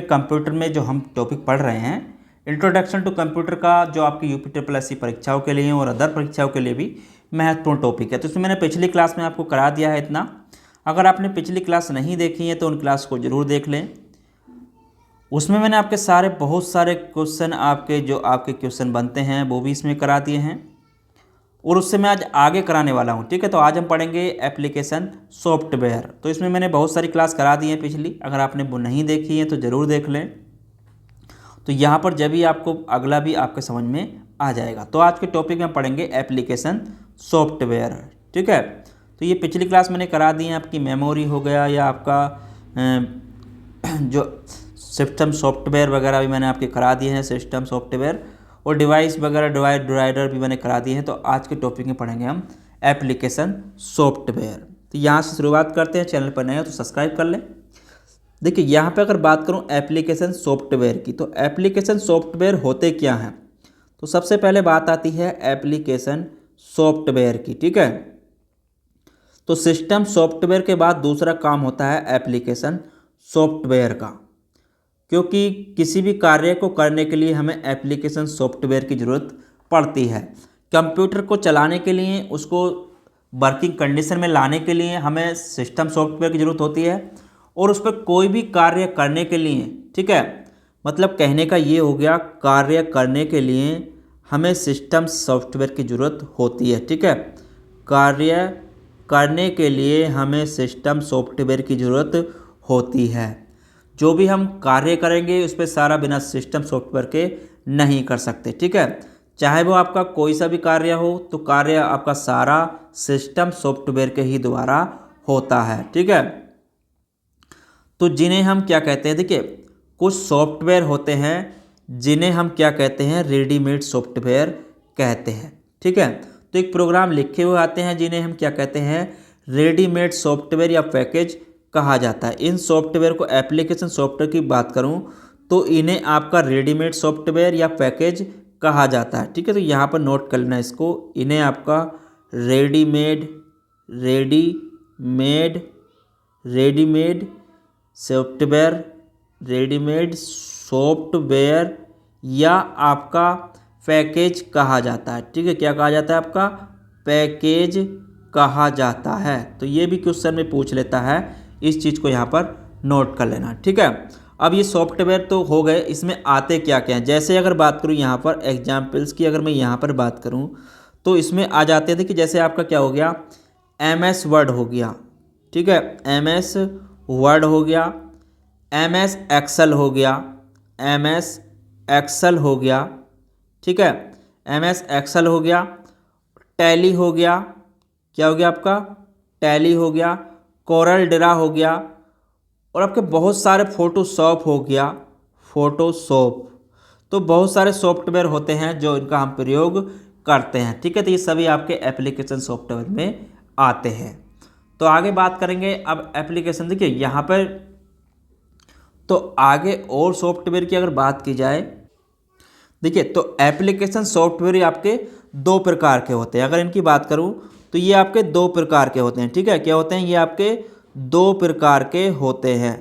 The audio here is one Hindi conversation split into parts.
कंप्यूटर में जो हम टॉपिक पढ़ रहे हैं, इंट्रोडक्शन टू कंप्यूटर का, जो आपकी UPTSS परीक्षाओं के लिए और अदर परीक्षाओं के लिए भी महत्वपूर्ण टॉपिक है। तो इसमें मैंने पिछली क्लास में आपको करा दिया है इतना। अगर आपने पिछली क्लास नहीं देखी है तो उन क्लास को ज़रूर देख लें। उसमें मैंने आपके बहुत सारे क्वेश्चन आपके क्वेश्चन बनते हैं वो भी इसमें करा दिए हैं, और उससे मैं आज आगे कराने वाला हूँ। ठीक है, तो आज हम पढ़ेंगे एप्लीकेशन सॉफ्टवेयर। तो इसमें मैंने बहुत सारी क्लास करा दी है पिछली, अगर आपने वो नहीं देखी है तो ज़रूर देख लें। तो यहाँ पर जब भी आपको अगला भी आपके समझ में आ जाएगा। तो आज के टॉपिक में पढ़ेंगे एप्लीकेशन सॉफ्टवेयर। ठीक है, तो ये पिछली क्लास मैंने करा दी है। आपकी मेमोरी हो गया या आपका जो सिस्टम सॉफ्टवेयर वगैरह भी मैंने आपके करा दिए हैं, सिस्टम सॉफ्टवेयर, और डिवाइस वगैरह डिवाइडर भी मैंने करा दिए हैं। तो आज के टॉपिक में पढ़ेंगे हम एप्लीकेशन सॉफ्टवेयर। तो यहाँ से शुरुआत करते हैं। चैनल पर नए हो तो सब्सक्राइब कर लें। देखिए, यहाँ पे अगर बात करूँ एप्लीकेशन सॉफ्टवेयर की, तो एप्लीकेशन सॉफ्टवेयर होते क्या हैं। तो सबसे पहले बात आती है एप्लीकेशन सॉफ्टवेयर की। ठीक है, तो सिस्टम सॉफ्टवेयर के बाद दूसरा काम होता है एप्लीकेशन सॉफ्टवेयर का, क्योंकि किसी भी कार्य को करने के लिए हमें एप्लीकेशन सॉफ्टवेयर की ज़रूरत पड़ती है। कंप्यूटर को चलाने के लिए, उसको वर्किंग कंडीशन में लाने के लिए हमें सिस्टम सॉफ्टवेयर की ज़रूरत होती है, और उस पर कोई भी कार्य करने के लिए, ठीक है, मतलब कहने का ये हो गया, कार्य करने के लिए हमें सिस्टम सॉफ्टवेयर की ज़रूरत होती है। ठीक है, कार्य करने के लिए हमें सिस्टम सॉफ्टवेयर की ज़रूरत होती है। जो भी हम कार्य करेंगे उस पर सारा बिना सिस्टम सॉफ्टवेयर के नहीं कर सकते। ठीक है, चाहे वो आपका कोई सा भी कार्य हो, तो कार्य आपका सारा सिस्टम सॉफ्टवेयर के ही द्वारा होता है। ठीक है, तो जिन्हें हम क्या कहते हैं, देखिए कुछ सॉफ्टवेयर होते हैं जिन्हें हम क्या कहते हैं, रेडीमेड सॉफ्टवेयर कहते हैं। ठीक है, तो एक प्रोग्राम लिखे हुए आते हैं जिन्हें हम क्या कहते हैं, रेडीमेड सॉफ्टवेयर या पैकेज कहा जाता है। इन सॉफ्टवेयर को, एप्लीकेशन सॉफ्टवेयर की बात करूं तो इन्हें आपका रेडीमेड सॉफ्टवेयर या पैकेज कहा जाता है। ठीक है, तो यहाँ पर नोट कर लेना इसको, इन्हें आपका readymade readymade readymade software readymade software या आपका पैकेज कहा जाता है। ठीक है, क्या कहा जाता है, आपका पैकेज कहा जाता है। तो ये भी क्वेश्चन में पूछ लेता है, इस चीज़ को यहाँ पर नोट कर लेना। ठीक है, अब ये सॉफ्टवेयर तो हो गए, इसमें आते क्या क्या हैं। जैसे अगर बात करूँ यहाँ पर एग्जाम्पल्स की, अगर मैं यहाँ पर बात करूँ तो इसमें आ जाते थे कि जैसे आपका क्या हो गया, MS वर्ड हो गया। ठीक है, MS वर्ड हो गया, MS एक्सेल हो गया, MS एक्सेल हो गया। ठीक है, MS एक्सेल हो गया, टैली हो गया, क्या हो गया आपका, टैली हो गया, कोरल ड्रा हो गया, और आपके बहुत सारे फोटोशॉप हो गया, फोटोशॉप। तो बहुत सारे सॉफ्टवेयर होते हैं जो इनका हम प्रयोग करते हैं। ठीक है, तो ये सभी आपके एप्लीकेशन सॉफ्टवेयर में आते हैं। तो आगे बात करेंगे अब एप्लीकेशन। देखिए यहाँ पर तो आगे और सॉफ्टवेयर की अगर बात की जाए, देखिए तो एप्लीकेशन सॉफ्टवेयर आपके दो प्रकार के होते हैं। अगर इनकी बात करूं तो ये आपके दो प्रकार के होते हैं। ठीक है, क्या होते हैं, ये आपके दो प्रकार के होते हैं।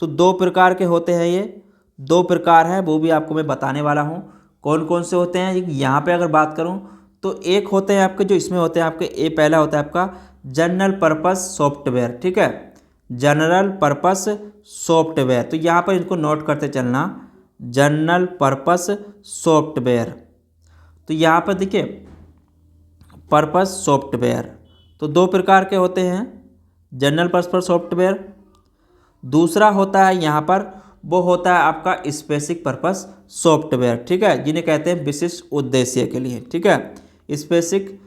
तो दो प्रकार के होते हैं, ये दो प्रकार हैं, वो भी आपको मैं बताने वाला हूं कौन कौन से होते हैं। यहाँ पे अगर बात करूं तो एक होते हैं आपके, जो इसमें होते हैं आपके, ये पहला होता है आपका जनरल पर्पस सॉफ्टवेयर। ठीक है, जनरल पर्पस सॉफ्टवेयर। तो यहाँ पर इनको नोट करते चलना, जनरल पर्पस सॉफ्टवेयर। तो यहाँ पर देखिए पर्पस सॉफ्टवेयर तो दो प्रकार के होते हैं, जनरल पर्पस सॉफ्टवेयर। दूसरा होता है यहाँ पर, वो होता है आपका स्पेसिफिक पर्पस सॉफ्टवेयर। ठीक है, जिन्हें कहते हैं विशिष्ट उद्देश्य के लिए। ठीक है, स्पेसिफिक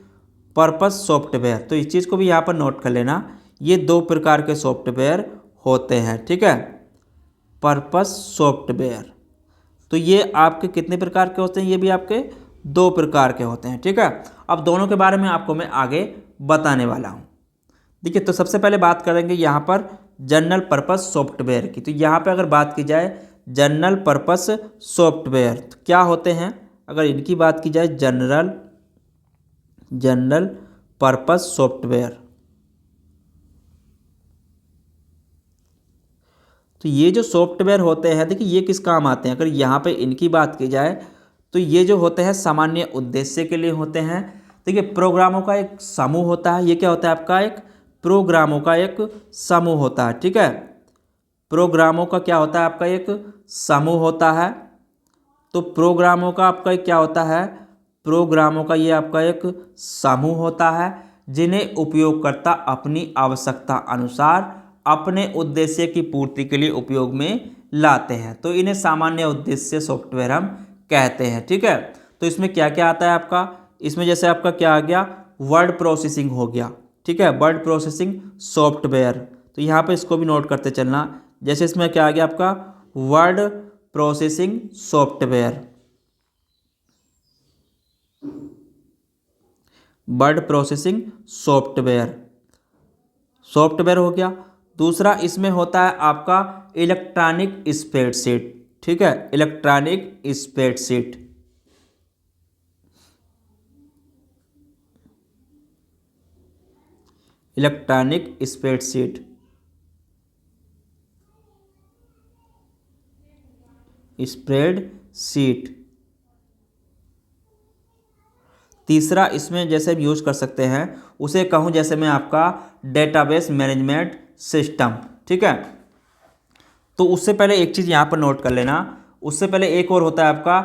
पर्पस सॉफ्टवेयर। तो इस चीज़ को भी यहाँ पर नोट कर लेना, ये दो प्रकार के सॉफ्टवेयर होते हैं। ठीक है, पर्पस सॉफ्टवेयर। तो ये आपके कितने प्रकार के होते हैं, ये भी आपके दो प्रकार के होते हैं। ठीक है, अब दोनों के बारे में आपको मैं आगे बताने वाला हूँ। देखिए, तो सबसे पहले बात करेंगे यहाँ पर जनरल पर्पस सॉफ्टवेयर की। तो यहाँ पे अगर बात की जाए जनरल पर्पस सॉफ्टवेयर तो क्या होते हैं, अगर इनकी बात की जाए, जनरल पर्पस सॉफ्टवेयर। तो तो ये जो सॉफ्टवेयर होते हैं, देखिए ये किस काम आते हैं, अगर यहाँ पे इनकी बात की जाए तो ये जो होते हैं सामान्य उद्देश्य के लिए होते हैं। देखिए प्रोग्रामों का एक समूह होता है, ये क्या होता है आपका, एक प्रोग्रामों का एक समूह होता है, ठीक है। प्रोग्रामों का क्या होता है आपका, एक समूह होता है। तो प्रोग्रामों का आपका क्या होता है, प्रोग्रामों का ये आपका एक समूह होता है जिन्हें उपयोगकर्ता अपनी आवश्यकता अनुसार अपने उद्देश्य की पूर्ति के लिए उपयोग में लाते हैं। तो इन्हें सामान्य उद्देश्य सॉफ्टवेयर हम कहते हैं, ठीक है। तो इसमें क्या क्या आता है आपका, इसमें जैसे आपका क्या आ गया, वर्ड प्रोसेसिंग हो गया, ठीक है, वर्ड प्रोसेसिंग सॉफ्टवेयर। तो यहाँ पे इसको भी नोट करते चलना। जैसे इसमें क्या आ गया आपका, word processing software, word processing software, software हो गया। दूसरा इसमें होता है आपका इलेक्ट्रॉनिक स्प्रेडशीट, ठीक है, electronic spreadsheet, electronic spreadsheet, spreadsheet. तीसरा इसमें जैसे हम यूज कर सकते हैं, उसे कहूँ जैसे मैं आपका डेटाबेस मैनेजमेंट सिस्टम, ठीक है। तो उससे पहले एक चीज़ यहाँ पर नोट कर लेना, उससे पहले एक और होता है आपका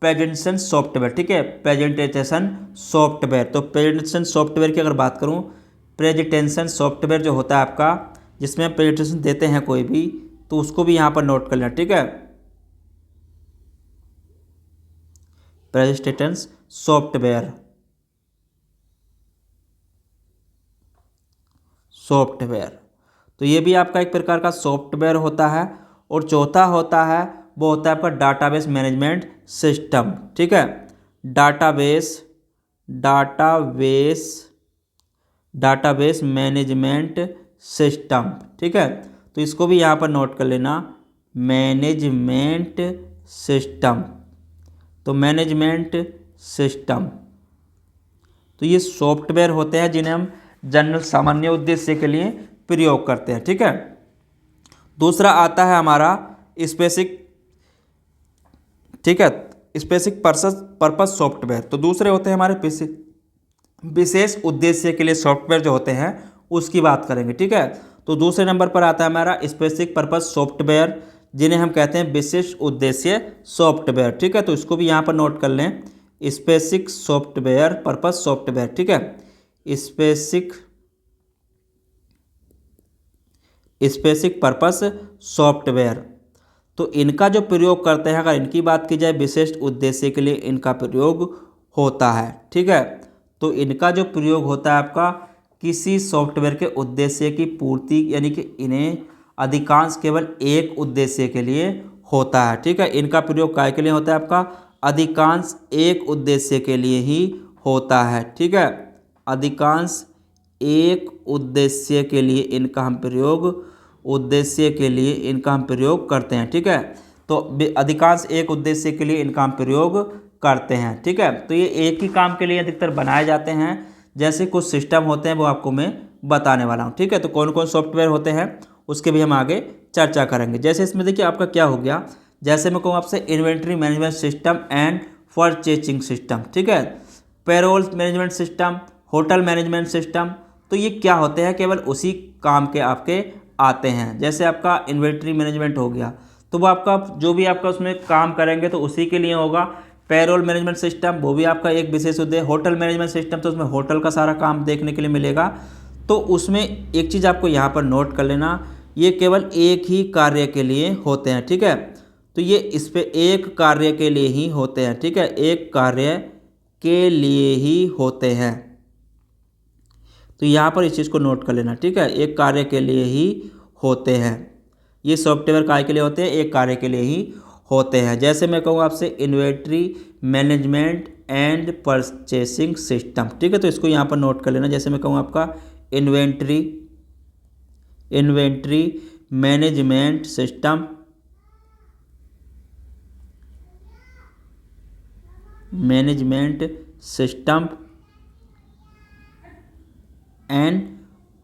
प्रेजेंटेशन सॉफ्टवेयर, ठीक है, प्रेजेंटेशन सॉफ्टवेयर। तो प्रेजेंटेशन सॉफ्टवेयर की अगर बात करूँ, प्रेजेंटेशन सॉफ्टवेयर जो होता है आपका, जिसमें हम प्रेजेंटेशन देते हैं कोई भी, तो उसको भी यहाँ पर नोट कर लेना, ठीक है, प्रेजेंटेशन सॉफ्टवेयर, सॉफ्टवेयर। तो ये भी आपका एक प्रकार का सॉफ्टवेयर होता है। और चौथा होता है, वो होता है आपका डाटाबेस मैनेजमेंट सिस्टम, ठीक है, database, database, database management system, ठीक है। तो इसको भी यहाँ पर नोट कर लेना, मैनेजमेंट सिस्टम। तो मैनेजमेंट सिस्टम, तो ये सॉफ्टवेयर होते हैं जिन्हें हम जनरल सामान्य उद्देश्य के लिए प्रयोग करते हैं, ठीक है। दूसरा आता है हमारा स्पेसिफिक, ठीक है, स्पेसिफिक पर्पस सॉफ्टवेयर। तो दूसरे होते हैं हमारे विशेष उद्देश्य के लिए सॉफ्टवेयर जो होते हैं, उसकी बात करेंगे, ठीक है। तो दूसरे नंबर पर आता है हमारा स्पेसिफिक पर्पस सॉफ्टवेयर, जिन्हें हम कहते हैं विशेष उद्देश्य सॉफ्टवेयर, ठीक है। तो इसको भी यहाँ पर नोट कर लें, स्पेसिफिक सॉफ्टवेयर पर्पस सॉफ्टवेयर, ठीक है, स्पेसिफिक पर्पस सॉफ्टवेयर। तो इनका जो प्रयोग करते हैं, अगर इनकी बात की जाए, विशिष्ट उद्देश्य के लिए इनका प्रयोग होता है, ठीक है। तो इनका जो प्रयोग होता है आपका किसी सॉफ्टवेयर के उद्देश्य की पूर्ति, यानी कि इन्हें अधिकांश केवल एक उद्देश्य के लिए होता है, ठीक है। इनका प्रयोग काय के लिए होता है आपका, अधिकांश एक उद्देश्य के लिए ही होता है, ठीक है, अधिकांश एक उद्देश्य के लिए इनका हम प्रयोग, उद्देश्य के लिए इनका हम प्रयोग करते हैं, ठीक है। तो अधिकांश एक उद्देश्य के लिए इनका हम प्रयोग करते हैं, ठीक है। तो ये एक ही काम के लिए अधिकतर बनाए जाते हैं। जैसे कुछ सिस्टम होते हैं वो आपको मैं बताने वाला हूँ, ठीक है। तो कौन कौन सॉफ्टवेयर होते हैं उसके भी हम आगे चर्चा करेंगे। जैसे इसमें देखिए आपका क्या हो गया, जैसे मैं कहूँ आपसे inventory management system and purchasing system, ठीक है, payroll management system, hotel management system. तो ये क्या होते हैं, केवल उसी काम के आपके आते हैं। जैसे आपका इन्वेंट्री मैनेजमेंट हो गया, तो वो आपका जो भी आपका उसमें काम करेंगे तो उसी के लिए होगा। पेरोल मैनेजमेंट सिस्टम, वो भी आपका एक विशेष उद्देश्य। होटल मैनेजमेंट सिस्टम, तो उसमें होटल का सारा काम देखने के लिए मिलेगा। तो उसमें एक चीज़ आपको यहाँ पर नोट कर लेना, ये केवल एक ही कार्य के लिए होते हैं, ठीक है। तो ये इस पर एक कार्य के लिए ही होते हैं, ठीक है, एक कार्य के लिए ही होते हैं। तो यहाँ पर इस चीज़ को नोट कर लेना, ठीक है, एक कार्य के लिए ही होते हैं। ये सॉफ्टवेयर काय के लिए होते हैं, एक कार्य के लिए ही होते हैं। जैसे मैं कहूँ आपसे inventory management and purchasing system, ठीक है। तो इसको यहाँ पर नोट कर लेना। जैसे मैं कहूँ आपका inventory management system, and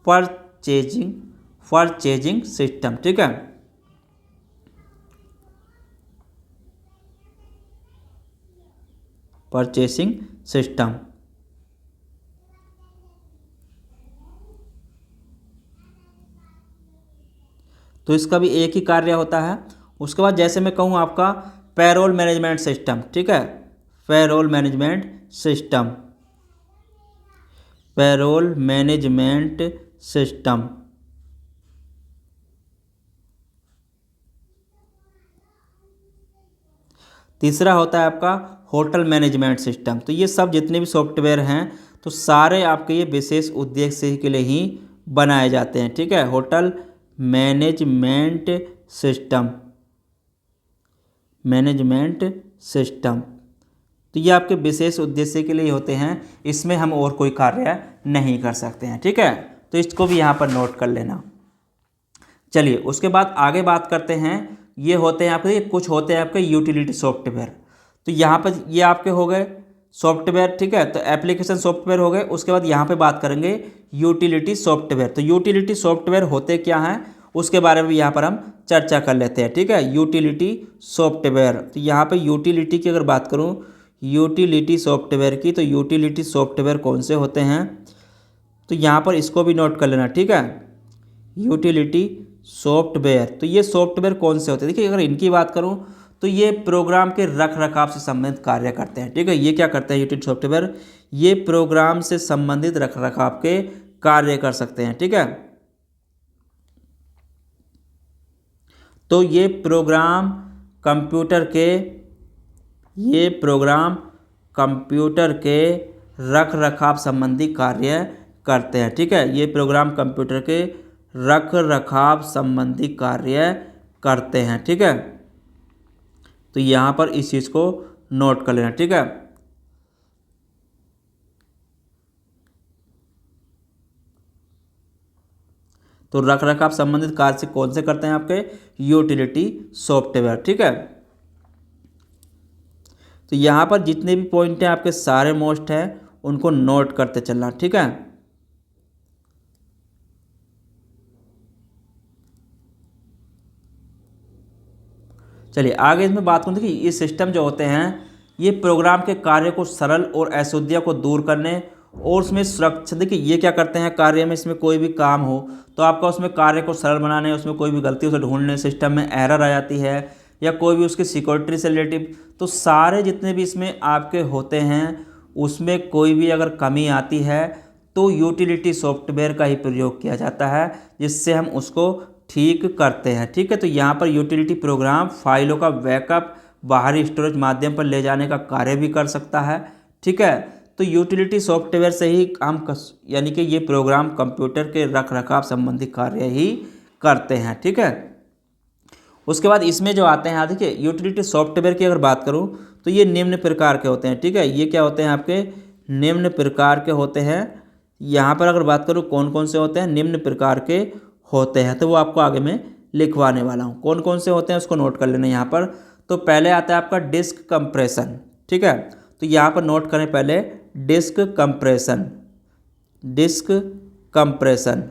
purchasing system, ठीक है। Purchasing system. तो इसका भी एक ही कार्य होता है। उसके बाद जैसे मैं कहूँ आपका पेरोल मैनेजमेंट सिस्टम, ठीक है, payroll management system, payroll management system. तीसरा होता है आपका होटल मैनेजमेंट सिस्टम। तो ये सब जितने भी सॉफ्टवेयर हैं तो सारे आपके ये विशेष उद्देश्य के लिए ही बनाए जाते हैं, ठीक है। Hotel management system, management system, तो ये आपके विशेष उद्देश्य के लिए होते हैं, इसमें हम और कोई कार्य नहीं कर सकते हैं, ठीक है। तो इसको भी यहाँ पर नोट कर लेना। चलिए उसके बाद आगे बात करते हैं। ये होते हैं आपके, कुछ होते हैं आपके यूटिलिटी सॉफ्टवेयर। तो यहाँ पर ये आपके हो गए सॉफ्टवेयर, ठीक है, तो एप्लीकेशन सॉफ्टवेयर हो गए। उसके बाद यहाँ पे बात करेंगे यूटिलिटी सॉफ्टवेयर। तो यूटिलिटी सॉफ्टवेयर होते क्या हैं उसके बारे में यहाँ पर हम चर्चा कर लेते हैं, ठीक है। यूटिलिटी सॉफ्टवेयर, तो यहाँ पे यूटिलिटी की अगर बात करूँ, यूटिलिटी सॉफ्टवेयर की, तो यूटिलिटी सॉफ्टवेयर कौन से होते हैं, तो यहाँ पर इसको भी नोट कर लेना, ठीक है। यूटिलिटी सॉफ्टवेयर, तो ये सॉफ्टवेयर कौन से होते हैं, देखिए अगर इनकी बात करूं तो ये प्रोग्राम के रख रखाव से संबंधित कार्य करते हैं, ठीक है। ये क्या करते हैं यूटिलिटी सॉफ्टवेयर, ये प्रोग्राम से संबंधित रख रखाव के कार्य कर सकते हैं, ठीक है। तो ये प्रोग्राम कंप्यूटर के रख रखाव संबंधी कार्य करते हैं, ठीक है। ये प्रोग्राम कंप्यूटर के रख रखाव संबंधी कार्य करते हैं, ठीक है। तो यहाँ पर इस चीज़ को नोट कर लेना, ठीक है। तो रख रखाव संबंधित कार्य से कौन से करते हैं आपके यूटिलिटी सॉफ्टवेयर, ठीक है। तो यहाँ पर जितने भी पॉइंट हैं आपके सारे मोस्ट हैं उनको नोट करते चलना, ठीक है। चलिए आगे इसमें बात करूँ, देखिए ये सिस्टम जो होते हैं ये प्रोग्राम के कार्य को सरल और अशुद्धियों को दूर करने और उसमें सुरक्षा, देखिए ये क्या करते हैं कार्य में, इसमें कोई भी काम हो तो आपका उसमें कार्य को सरल बनाने, उसमें कोई भी गलती उसे ढूंढने, सिस्टम में एरर आ जाती है या कोई भी उसकी सिक्योरिटी से रिलेटिव, तो सारे जितने भी इसमें आपके होते हैं उसमें कोई भी अगर कमी आती है तो यूटिलिटी सॉफ्टवेयर का ही प्रयोग किया जाता है जिससे हम उसको ठीक करते हैं, ठीक है। तो यहाँ पर यूटिलिटी प्रोग्राम फाइलों का बैकअप बाहरी स्टोरेज माध्यम पर ले जाने का कार्य भी कर सकता है, ठीक है। तो यूटिलिटी सॉफ्टवेयर से ही हम यानी कि ये प्रोग्राम कंप्यूटर के रख रखाव संबंधी कार्य ही करते हैं, ठीक है। उसके बाद इसमें जो आते हैं, देखिए यूटिलिटी सॉफ्टवेयर की अगर बात करूँ तो ये निम्न प्रकार के होते हैं, ठीक है। ये क्या होते हैं आपके निम्न प्रकार के होते हैं। यहाँ पर अगर बात करूँ कौन कौन से होते हैं, निम्न प्रकार के होते हैं, तो वो आपको आगे में लिखवाने वाला हूँ कौन कौन से होते हैं, उसको नोट कर लेना यहाँ पर। तो पहले आता है आपका डिस्क कंप्रेशन, ठीक है। तो यहाँ पर नोट करें पहले डिस्क कंप्रेशन, डिस्क कंप्रेशन।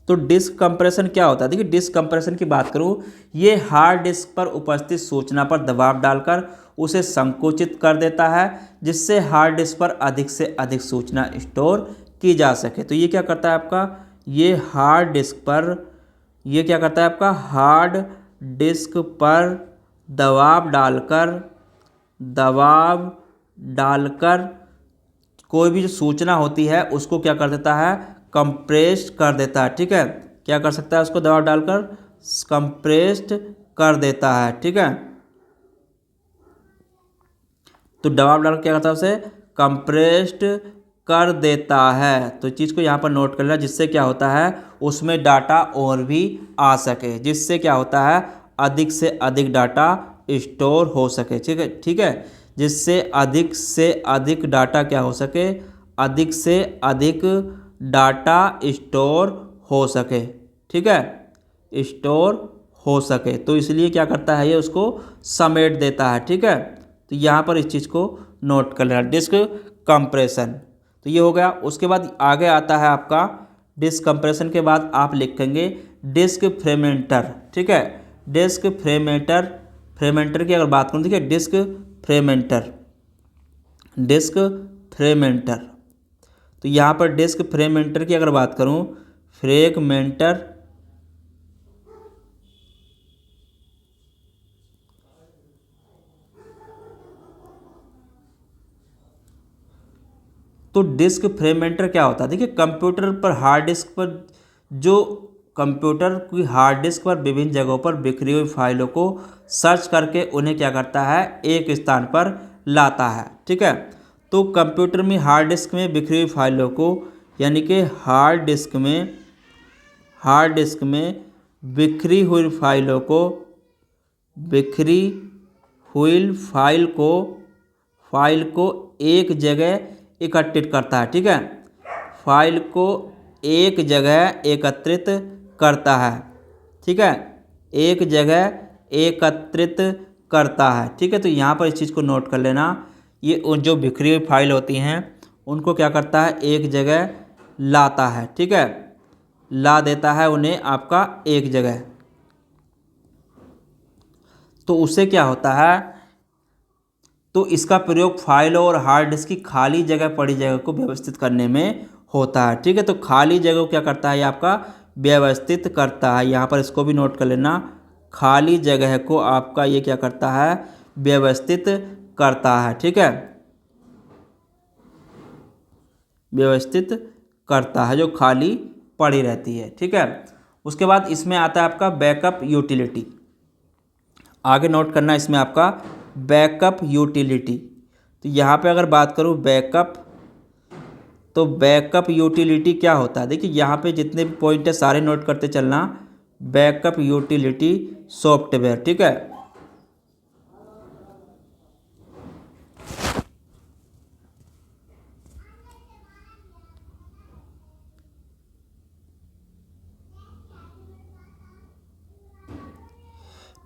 तो डिस्क कंप्रेशन क्या होता है, देखिए डिस्क कंप्रेशन की बात करूँ, ये हार्ड डिस्क पर उपस्थित सूचना पर दबाव डालकर उसे संकुचित कर देता है जिससे हार्ड डिस्क पर अधिक से अधिक सूचना स्टोर की जा सके। तो ये क्या करता है आपका, ये हार्ड डिस्क पर, ये क्या करता है आपका हार्ड डिस्क पर दबाव डालकर कोई भी जो सूचना होती है उसको क्या कर देता है, कंप्रेस्ड कर देता है, ठीक है। क्या कर सकता है, उसको दबाव डालकर कंप्रेस्ड कर देता है, ठीक है। तो दबाव डालकर क्या करता है, उसे कंप्रेस्ड कर देता है। तो चीज़ को यहाँ पर नोट कर लेना, जिससे क्या होता है उसमें डाटा और भी आ सके, जिससे क्या होता है अधिक से अधिक डाटा स्टोर हो सके, ठीक है, ठीक है। जिससे अधिक से अधिक डाटा क्या हो सके, अधिक से अधिक डाटा स्टोर हो सके, ठीक है, स्टोर हो सके। तो इसलिए क्या करता है ये उसको समेट देता है, ठीक है। तो यहाँ पर इस चीज़ को नोट कर लेना, डिस्क कंप्रेशन। तो ये हो गया। उसके बाद आगे आता है आपका डिस्क कंप्रेशन के बाद आप लिखेंगे डिस्क फ्रेगमेंटर, ठीक है। डिस्क फ्रेगमेंटर, फ्रेगमेंटर की अगर बात करूँ, ठीक है, डिस्क फ्रेगमेंटर, डिस्क फ्रेगमेंटर। तो यहाँ पर डिस्क फ्रेगमेंटर की अगर बात करूँ, फ्रेगमेंटर, तो डिस्क फ्रेगमेंटर क्या होता है, देखिए कंप्यूटर पर हार्ड डिस्क पर जो कंप्यूटर की हार्ड डिस्क पर विभिन्न जगहों पर बिखरी हुई फाइलों को सर्च करके उन्हें क्या करता है, एक स्थान पर लाता है, ठीक है। तो कंप्यूटर में हार्ड डिस्क में बिखरी हुई फाइलों को, यानी कि हार्ड डिस्क में बिखरी हुई फाइलों को, बिखरी हुई फाइल को एक जगह एकत्रित करता है, ठीक है। फाइल को एक जगह एकत्रित करता है, ठीक है, एक जगह एकत्रित करता है, ठीक है। तो यहाँ पर इस चीज़ को नोट कर लेना, ये उन जो बिखरी हुई फाइल होती हैं उनको क्या करता है, एक जगह लाता है, ठीक है, ला देता है उन्हें आपका एक जगह। तो उससे क्या होता है, तो इसका प्रयोग फाइल और हार्ड डिस्क की खाली जगह पड़ी जगह को व्यवस्थित करने में होता है, ठीक है। तो खाली जगह को क्या करता है, ये आपका व्यवस्थित करता है। यहाँ पर इसको भी नोट कर लेना, खाली जगह को आपका ये क्या करता है, व्यवस्थित करता है, ठीक है, व्यवस्थित करता है जो खाली पड़ी रहती है, ठीक है। उसके बाद इसमें आता है आपका बैकअप यूटिलिटी। आगे नोट करना इसमें आपका बैकअप यूटिलिटी। तो यहाँ पे अगर बात करूँ बैकअप, तो बैकअप यूटिलिटी क्या होता है, देखिए यहाँ पे जितने भी पॉइंट है सारे नोट करते चलना। बैकअप यूटिलिटी सॉफ्टवेयर, ठीक है,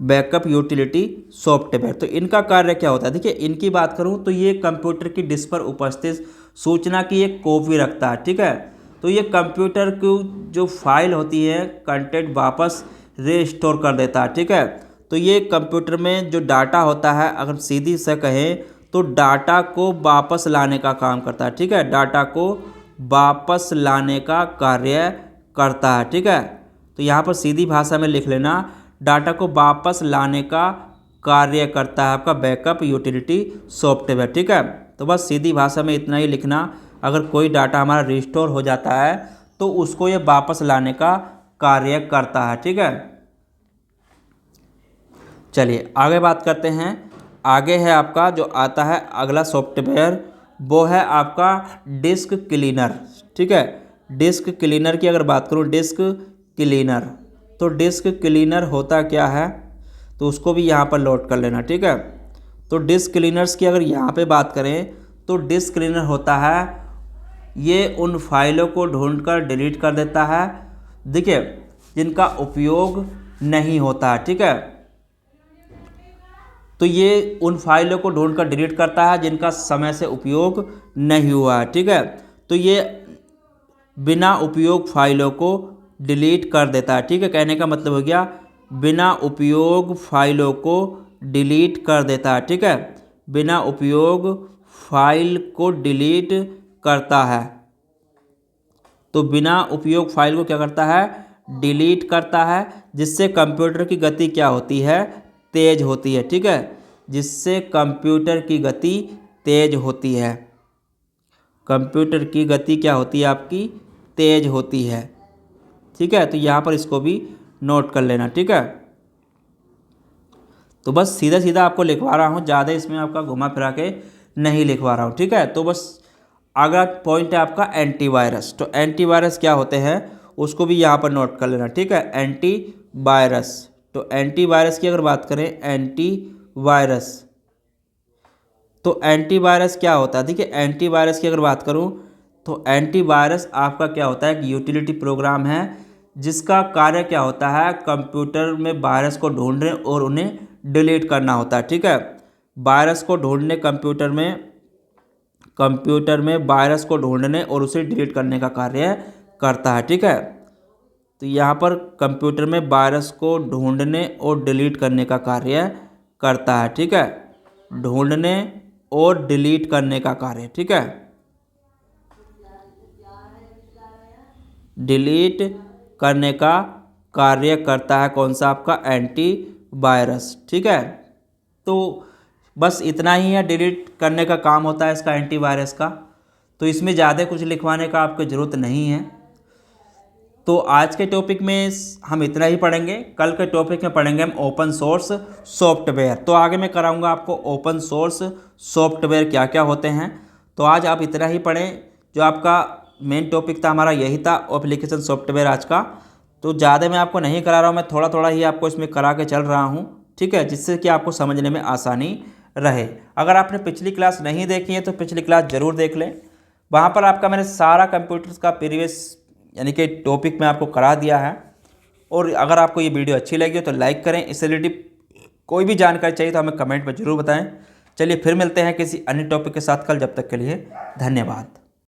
बैकअप यूटिलिटी सॉफ्टवेयर। तो इनका कार्य क्या होता है, देखिए इनकी बात करूं तो ये कंप्यूटर की डिस्क पर उपस्थित सूचना की एक कॉपी रखता है, ठीक है। तो ये कंप्यूटर की जो फाइल होती है कंटेंट वापस रीस्टोर कर देता है, ठीक है। तो ये कंप्यूटर में जो डाटा होता है, अगर सीधी से कहें तो डाटा को वापस लाने का काम करता है, ठीक है, डाटा को वापस लाने का कार्य करता है, ठीक है। तो यहाँ पर सीधी भाषा में लिख लेना, डाटा को वापस लाने का कार्य करता है आपका बैकअप यूटिलिटी सॉफ्टवेयर, ठीक है। तो बस सीधी भाषा में इतना ही लिखना, अगर कोई डाटा हमारा रिस्टोर हो जाता है तो उसको ये वापस लाने का कार्य करता है, ठीक है। चलिए आगे बात करते हैं। आगे है आपका जो आता है अगला सॉफ्टवेयर, वो है आपका डिस्क क्लीनर, ठीक है। डिस्क क्लीनर की अगर बात करूँ, डिस्क क्लीनर, तो डिस्क क्लीनर होता क्या है, तो उसको भी यहाँ पर नोट कर लेना, ठीक है। तो डिस्क क्लीनर्स की अगर यहाँ पे बात करें तो डिस्क क्लीनर होता है, ये उन फाइलों को ढूंढकर डिलीट कर देता है, देखिए, जिनका उपयोग नहीं होता है, ठीक है। तो ये उन फाइलों को ढूंढकर डिलीट करता है जिनका समय से उपयोग नहीं हुआ है, ठीक है। तो ये बिना उपयोग फाइलों को डिलीट कर देता है, ठीक है। कहने का मतलब हो गया बिना उपयोग फाइलों को डिलीट कर देता है, ठीक है, बिना उपयोग फाइल को डिलीट करता है। तो बिना उपयोग फाइल को क्या करता है, डिलीट करता है, जिससे कंप्यूटर की गति क्या होती है, तेज होती है, ठीक है, जिससे कंप्यूटर की गति तेज होती है, कंप्यूटर की गति क्या होती है आपकी, तेज होती है, ठीक है। तो यहाँ पर इसको भी नोट कर लेना, ठीक है। तो बस सीधा सीधा आपको लिखवा रहा हूँ, ज़्यादा इसमें आपका घुमा फिरा के नहीं लिखवा रहा हूँ, ठीक है। तो बस अगला पॉइंट है आपका एंटीवायरस। तो एंटीवायरस क्या होते हैं उसको भी यहाँ पर नोट कर लेना, ठीक है, एंटीवायरस। तो एंटीवायरस की अगर बात करें, एंटीवायरस, तो एंटीवायरस क्या होता है, देखिए एंटीवायरस की अगर बात करूँ तो एंटीवायरस आपका क्या होता है, एक यूटिलिटी प्रोग्राम है जिसका कार्य क्या होता है, कंप्यूटर में वायरस को ढूंढने और उन्हें डिलीट करना होता है, ठीक है। वायरस को ढूंढने, कंप्यूटर में वायरस को ढूंढने और उसे डिलीट करने का कार्य करता है। ठीक है, तो यहाँ पर कंप्यूटर में वायरस को ढूंढने और डिलीट करने का कार्य करता है। ठीक है, ढूंढने और डिलीट करने का कार्य। ठीक है, डिलीट करने का कार्य करता है कौन सा? आपका एंटीवायरस। ठीक है, तो बस इतना ही है, डिलीट करने का काम होता है इसका, एंटीवायरस का। तो इसमें ज़्यादा कुछ लिखवाने का आपको ज़रूरत नहीं है। तो आज के टॉपिक में हम इतना ही पढ़ेंगे। कल के टॉपिक में पढ़ेंगे हम ओपन सोर्स सॉफ्टवेयर। तो आगे मैं कराऊंगा आपको ओपन सोर्स सॉफ्टवेयर क्या क्या होते हैं। तो आज आप इतना ही पढ़ें। जो आपका मेन टॉपिक था हमारा यही था, एप्लीकेशन सॉफ्टवेयर आज का। तो ज़्यादा मैं आपको नहीं करा रहा हूँ, मैं थोड़ा थोड़ा ही आपको इसमें करा के चल रहा हूँ। ठीक है, जिससे कि आपको समझने में आसानी रहे। अगर आपने पिछली क्लास नहीं देखी है तो पिछली क्लास ज़रूर देख लें। वहाँ पर आपका मैंने सारा कंप्यूटर्स का प्रीवियस यानी कि टॉपिक में आपको करा दिया है। और अगर आपको ये वीडियो अच्छी लगी हो तो लाइक करें। इससे रिलेटेड कोई भी जानकारी चाहिए तो हमें कमेंट में ज़रूर बताएं। चलिए फिर मिलते हैं किसी अन्य टॉपिक के साथ कल। जब तक के लिए धन्यवाद।